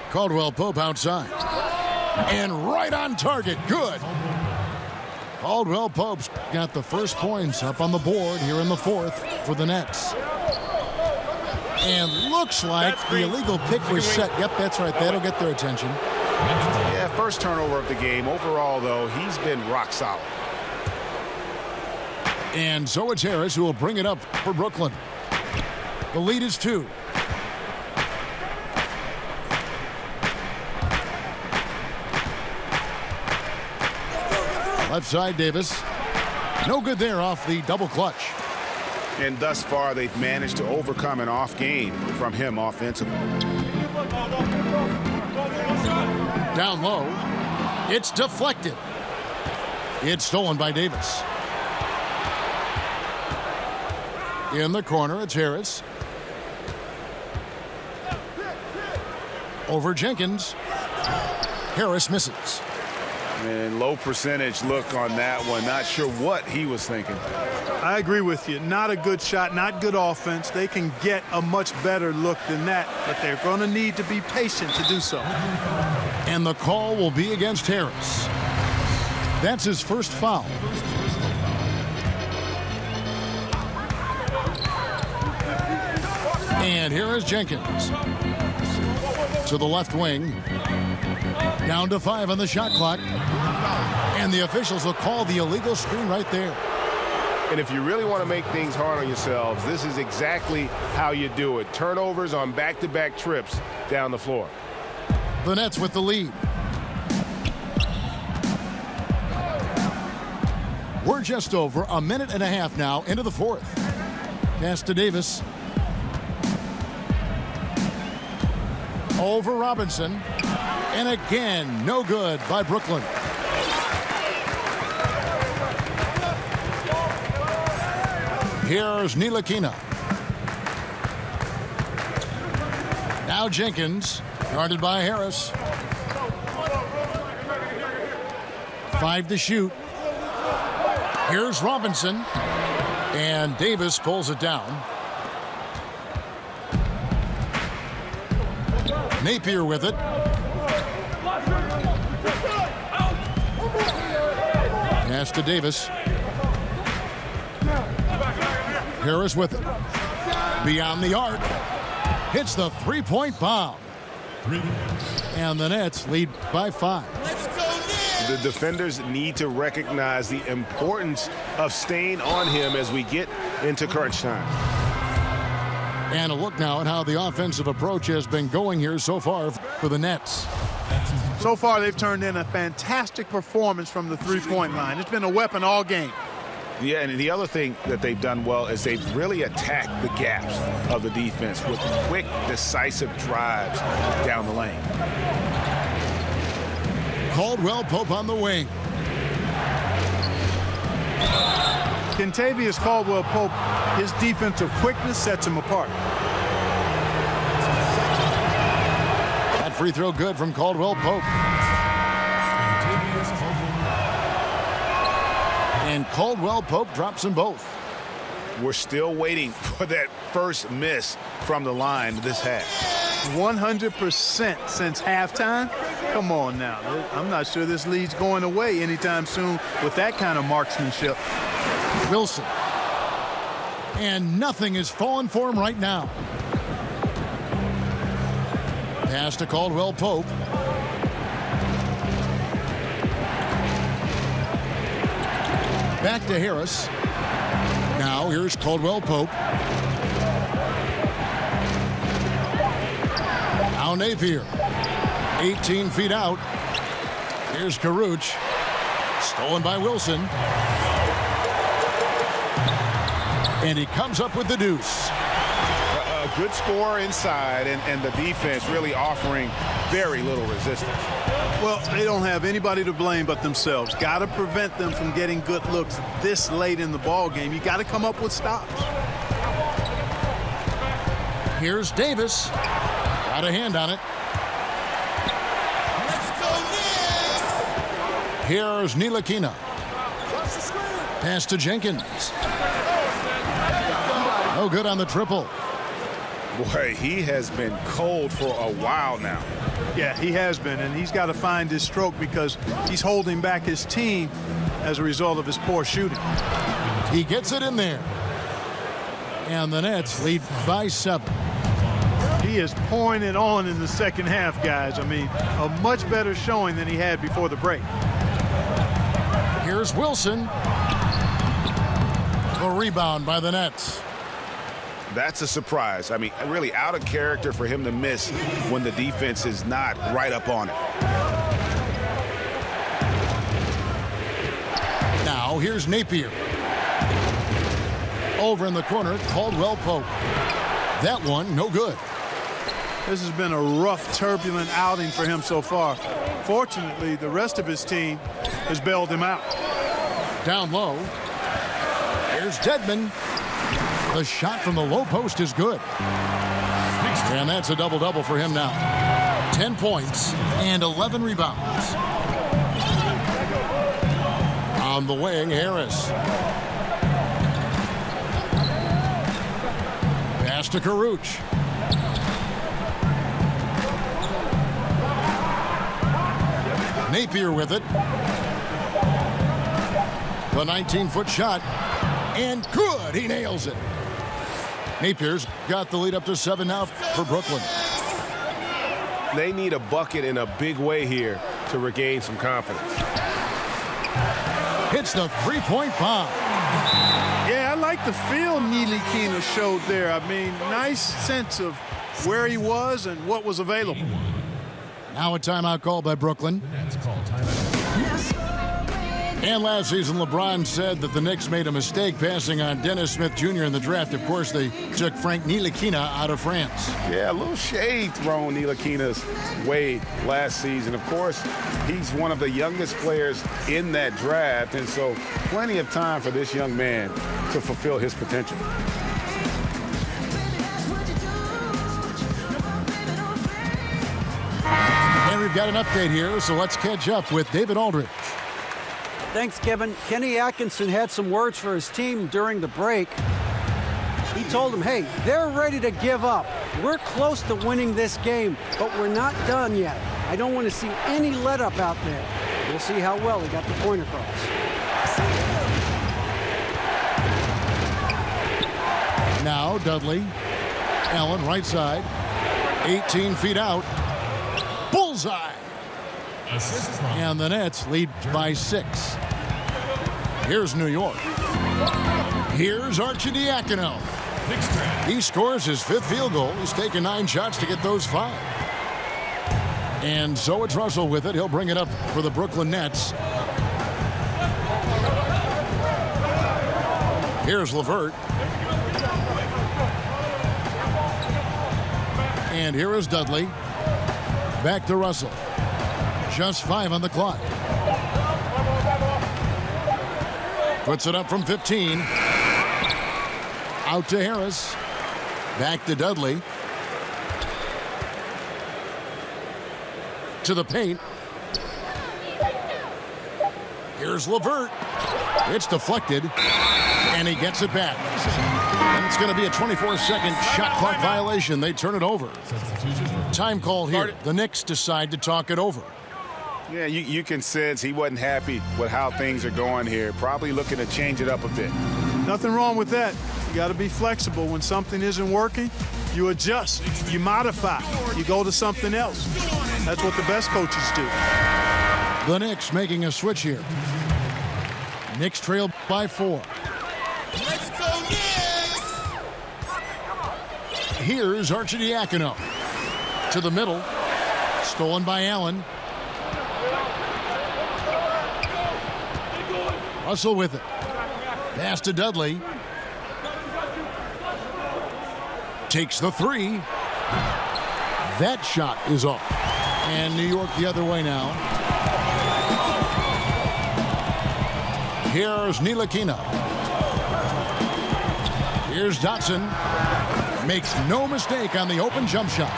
Caldwell Pope outside. And right on target. Good. Caldwell Pope's got the first points up on the board here in the fourth for the Nets. And looks like the illegal pick was set. Yep, that's right. That'll get their attention. Yeah, first turnover of the game. Overall, though, he's been rock solid. And so it's Harris who will bring it up for Brooklyn. The lead is 2. Left side, Davis. No good there off the double clutch. And thus far, they've managed to overcome an off game from him offensively. Down low. It's deflected. It's stolen by Davis. In the corner, it's Harris. Over Jenkins. Harris misses. And low percentage look on that one. Not sure what he was thinking. I agree with you. Not a good shot, not good offense. They can get a much better look than that, but they're going to need to be patient to do so. And the call will be against Harris. That's his first foul. And here is Jenkins. To the left wing. Down to 5 on the shot clock. And the officials will call the illegal screen right there. And if you really want to make things hard on yourselves, this is exactly how you do it. Turnovers on back-to-back trips down the floor. The Nets with the lead. We're just over a minute and a half now into the fourth. Pass to Davis. Over Robinson. And again, no good by Brooklyn. Here's Ntilikina. Now Jenkins, guarded by Harris. 5 to shoot. Here's Robinson. And Davis pulls it down. Napier with it. Pass to Davis. Harris with it. Beyond the arc. Hits the three-point bomb. And the Nets lead by 5. The defenders need to recognize the importance of staying on him as we get into crunch time. And a look now at how the offensive approach has been going here so far for the Nets. So far, they've turned in a fantastic performance from the three-point line. It's been a weapon all game. Yeah, and the other thing that they've done well is they've really attacked the gaps of the defense with quick, decisive drives down the lane. Caldwell Pope on the wing. Kentavious Caldwell Pope, his defensive quickness sets him apart. That free throw good from Caldwell Pope. And Caldwell Pope drops them both. We're still waiting for that first miss from the line this half. 100% since halftime. Come on now. I'm not sure this lead's going away anytime soon with that kind of marksmanship. Wilson. And nothing is falling for him right now. Pass to Caldwell Pope. Back to Harris. Now here's Caldwell Pope. Now Napier. 18 feet out. Here's Karuch. Stolen by Wilson. And he comes up with the deuce. A good score inside, and the defense really offering very little resistance. Well, they don't have anybody to blame but themselves. Got to prevent them from getting good looks this late in the ball game. You got to come up with stops. Here's Davis. Got a hand on it. Here's Ntilikina. Pass to Jenkins. No good on the triple. Boy, he has been cold for a while now. Yeah, he has been, and he's got to find his stroke because he's holding back his team as a result of his poor shooting. He gets it in there. And the Nets lead by 7. He is pouring it on in the second half, guys. I mean, a much better showing than he had before the break. Here's Wilson. The rebound by the Nets. That's a surprise. I mean, really out of character for him to miss when the defense is not right up on it. Now here's Napier. Over in the corner, Caldwell Pope. That one, no good. This has been a rough, turbulent outing for him so far. Fortunately, the rest of his team has bailed him out. Down low. Here's Dedmon. The shot from the low post is good. And that's a double-double for him now. 10 points and 11 rebounds. On the wing, Harris. Pass to Caruch. Napier with it. The 19-foot shot. And good. He nails it. Napier's got the lead up to 7 now for Brooklyn. They need a bucket in a big way here to regain some confidence. Hits the three-point bomb. Yeah, I like the feel Ntilikina showed there. I mean, nice sense of where he was and what was available. Now a timeout called by Brooklyn. That's called timeout. And last season, LeBron said that the Knicks made a mistake passing on Dennis Smith Jr. in the draft. Of course, they took Frank Ntilikina out of France. Yeah, a little shade thrown Ntilikina's way last season. Of course, he's one of the youngest players in that draft, and so plenty of time for this young man to fulfill his potential. And we've got an update here, so let's catch up with David Aldridge. Thanks, Kevin. Kenny Atkinson had some words for his team during the break. He told them, hey, they're ready to give up. We're close to winning this game, but we're not done yet. I don't want to see any let-up out there. We'll see how well he got the point across. Now Dudley. Allen, right side. 18 feet out. Bullseye. And the Nets lead by 6. Here's New York. Here's Arcidiacono. He scores his 5th field goal. He's taken 9 shots to get those 5. And so it's Russell with it. He'll bring it up for the Brooklyn Nets. Here's LeVert. And here is Dudley. Back to Russell. Just 5 on the clock. Puts it up from 15. Out to Harris. Back to Dudley. To the paint. Here's LeVert. It's deflected. And he gets it back. And it's going to be a 24-second shot clock violation. They turn it over. Time call here. The Knicks decide to talk it over. Yeah, you can sense he wasn't happy with how things are going here. Probably looking to change it up a bit. Nothing wrong with that. You got to be flexible. When something isn't working, you adjust, you modify, you go to something else. That's what the best coaches do. The Knicks making a switch here. Knicks trail by 4. Let's go Knicks! Here's Arcidiacono. To the middle. Stolen by Allen. Russell with it. Pass to Dudley. Takes the 3. That shot is off. And New York the other way now. Here's Ntilikina. Here's Dotson. Makes no mistake on the open jump shot.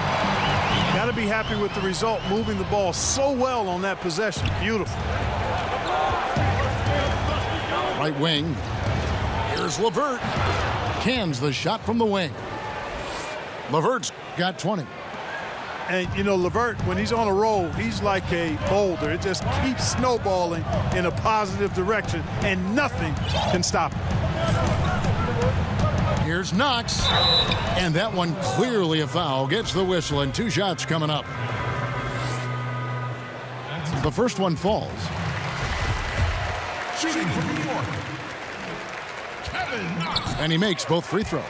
Got to be happy with the result, moving the ball so well on that possession. Beautiful. Right wing. Here's LeVert. Cans the shot from the wing. LeVert's got 20. And, you know, LeVert, when he's on a roll, he's like a boulder. It just keeps snowballing in a positive direction, and nothing can stop him. Here's Knox. And that one clearly a foul. Gets the whistle, and 2 shots coming up. The first one falls. Shooting from New York, Kevin Knox. And he makes both free throws.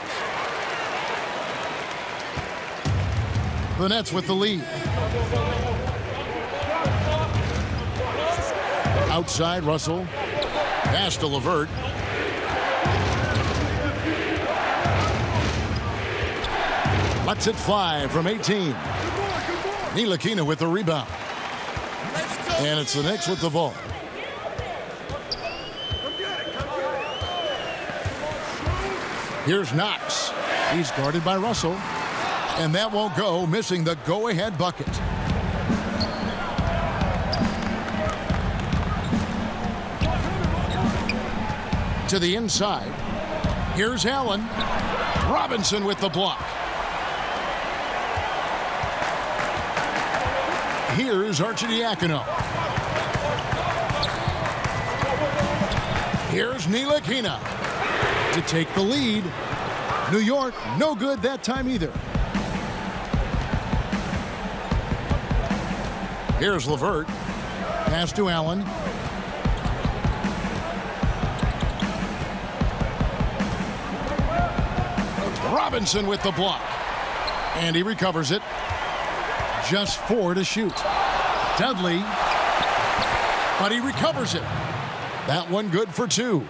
The Nets with the lead. Outside, Russell. Pass to LeVert. Lets it fly from 18. Ntilikina with the rebound. And it's the Knicks with the ball. Here's Knox. He's guarded by Russell. And that won't go, missing the go-ahead bucket. To the inside. Here's Allen. Robinson with the block. Here's Arcidiacono. Here's Ntilikina to take the lead. New York, no good that time either. Here's LeVert. Pass to Allen. Robinson with the block. And he recovers it. Just 4 to shoot. Dudley. But he recovers it. That one good for 2.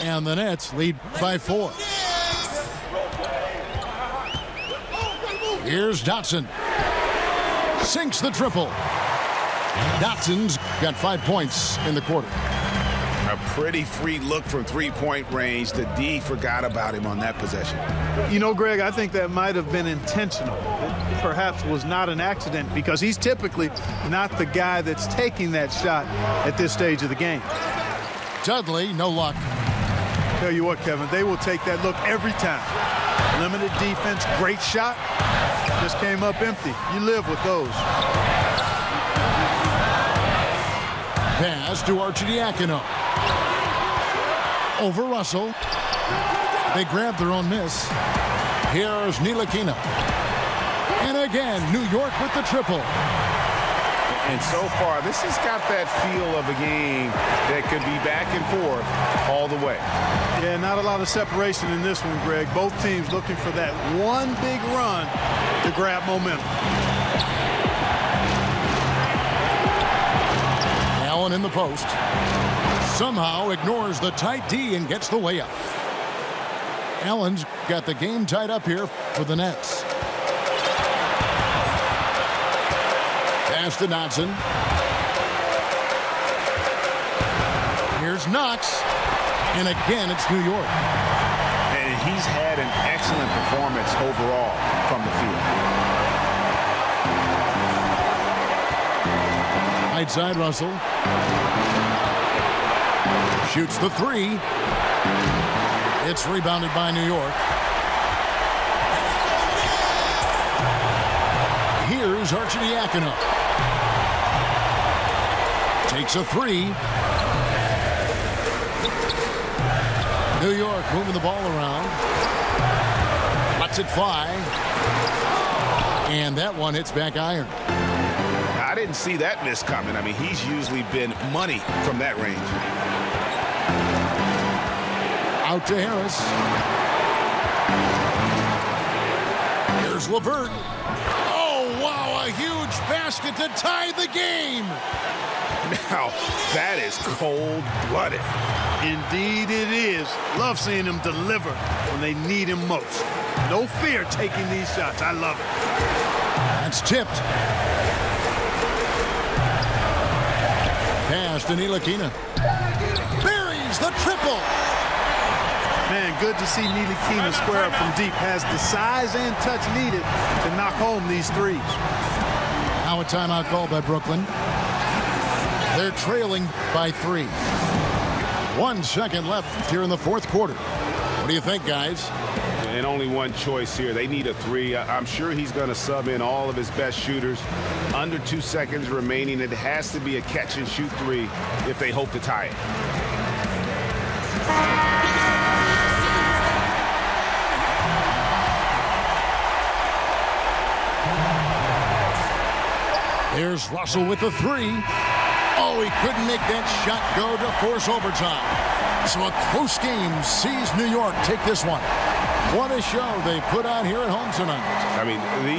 And the Nets lead by 4. Here's Dotson. Sinks the triple. Dotson's got 5 points in the quarter. A pretty free look from three-point range. The D forgot about him on that possession. You know, Greg, I think that might have been intentional. It perhaps was not an accident because he's typically not the guy that's taking that shot at this stage of the game. Dudley, no luck. Tell you what, Kevin, they will take that look every time. Limited defense, great shot. Just came up empty. You live with those. Pass to Arcidiacono. Over Russell. They grab their own miss. Here's Ntilikina. And again, New York with the triple. And so far, this has got that feel of a game that could be back and forth all the way. Yeah, not a lot of separation in this one, Greg. Both teams looking for that one big run to grab momentum. Allen in the post. Somehow ignores the tight D and gets the layup. Allen's got the game tied up here for the Nets. Pass to Dotson. Here's Knox. And again, it's New York. And he's had an excellent performance overall from the field. Right side, Russell. Shoots the 3. It's rebounded by New York. Here's Arcidiacono. Takes a 3. New York moving the ball around. Lets it fly. And that one hits back iron. I didn't see that miss coming. I mean, he's usually been money from that range. Out to Harris. Here's LeVert. Oh, wow, a huge basket to tie the game. Now, that is cold-blooded. Indeed it is. Love seeing him deliver when they need him most. No fear taking these shots. I love it. That's tipped. Pass to Ntilikina. Buries the triple. Man, good to see Ntilikina square up from deep. Has the size and touch needed to knock home these threes. Now a timeout called by Brooklyn. They're trailing by 3. 1 second left here in the fourth quarter. What do you think, guys? And only one choice here. They need a 3. I'm sure he's going to sub in all of his best shooters. Under 2 seconds remaining. It has to be a catch-and-shoot 3 if they hope to tie it. Here's Russell with the three. Oh, he couldn't make that shot go to force overtime. So a close game sees New York take this one. What a show they put on here at home tonight. I mean,